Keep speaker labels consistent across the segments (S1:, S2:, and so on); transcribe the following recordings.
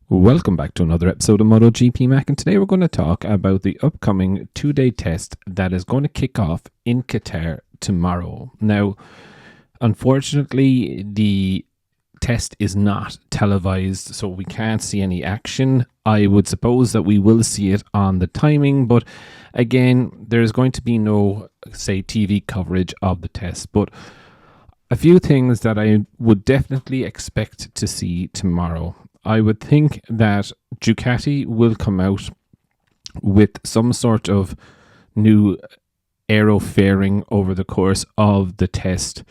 S1: Welcome back to another episode of MotoGP Mac, and today we're going to talk about the upcoming two-day test that is going to kick off in Qatar tomorrow. Now, unfortunately, the test is not televised, so we can't see any action. I would suppose that we will see it on the timing, but again, there's going to be no, say, TV coverage of the test. But a few things that I would definitely expect to see tomorrow. I would think that Ducati will come out with some sort of new aero fairing over the course of the test.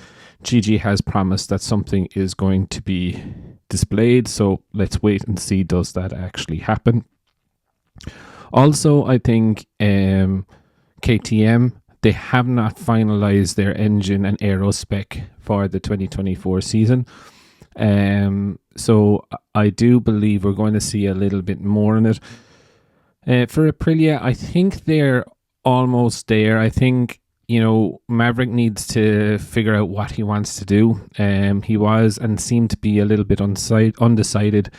S1: Gigi has promised that something is going to be displayed, so let's wait and see does that actually happen. Also, I think KTM, they have not finalized their engine and aero spec for the 2024 season. So I do believe we're going to see a little bit more on it. For Aprilia, I think they're almost there. I think, Maverick needs to figure out what he wants to do. He was and seemed to be a little bit undecided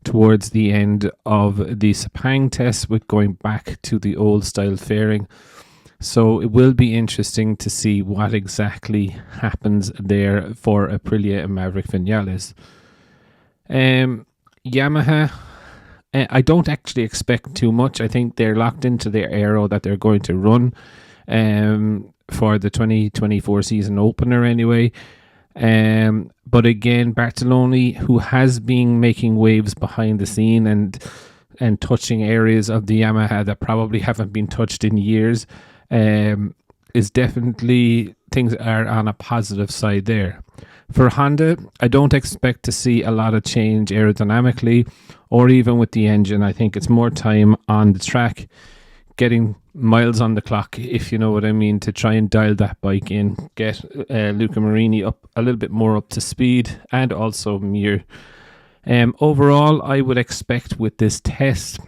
S1: towards the end of the Sepang test with going back to the old style fairing. So it will be interesting to see what exactly happens there for Aprilia and Maverick Vinales. Yamaha, I don't actually expect too much. I think they're locked into their aero that they're going to run for the 2024 season opener anyway. But again, Bartoloni, who has been making waves behind the scene and touching areas of the Yamaha that probably haven't been touched in years, is definitely, things are on a positive side there. For Honda, I don't expect to see a lot of change aerodynamically or even with the engine. I think it's more time on the track, getting miles on the clock, if you know what I mean, to try and dial that bike in, get Luca Marini up a little bit more up to speed, and also Mir. Overall, I would expect with this test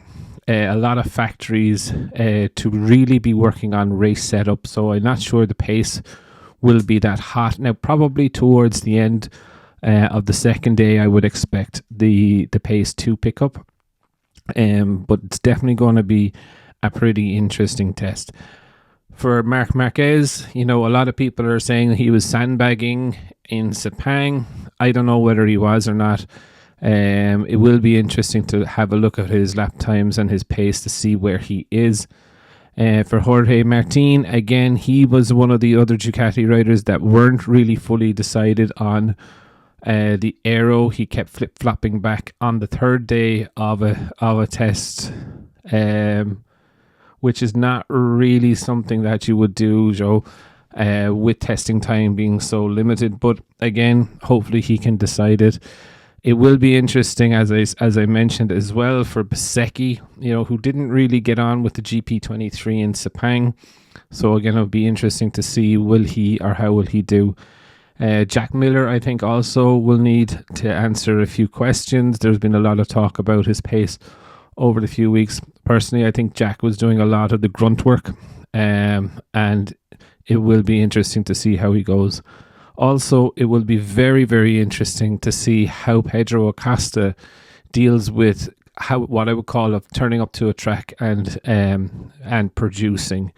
S1: a lot of factories to really be working on race setup, so I'm not sure the pace will be that hot. Now, probably towards the end of the second day, I would expect the pace to pick up, but it's definitely going to be a pretty interesting test. For Marc Marquez, a lot of people are saying he was sandbagging in Sepang. I don't know whether he was or not. It will be interesting to have a look at his lap times and his pace to see where he is. For Jorge Martin, again, he was one of the other Ducati riders that weren't really fully decided on the aero. He kept flip-flopping back on the third day of a test, which is not really something that you would do, Joe, with testing time being so limited. But again, hopefully he can decide it. It will be interesting, as I mentioned as well, for Bezzecchi, who didn't really get on with the GP23 in Sepang. So again, it'll be interesting to see how will he do. Jack Miller, I think, also will need to answer a few questions. There's been a lot of talk about his pace over the few weeks. Personally, I think Jack was doing a lot of the grunt work, and it will be interesting to see how he goes. Also, it will be very, very interesting to see how Pedro Acosta deals with what I would call turning up to a track and producing.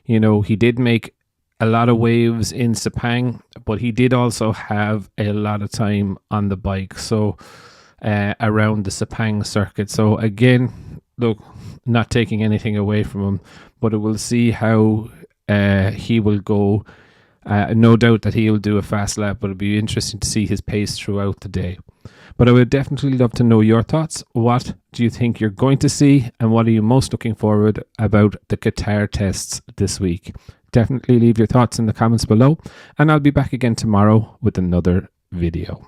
S1: He did make a lot of waves in Sepang, but he did also have a lot of time on the bike, so around the Sepang circuit. So again, look, not taking anything away from him, but we'll see how he will go. No doubt that he'll do a fast lap, but it'll be interesting to see his pace throughout the day. But I would definitely love to know your thoughts. What do you think you're going to see, and what are you most looking forward about the Qatar tests this week? Definitely leave your thoughts in the comments below, and I'll be back again tomorrow with another video.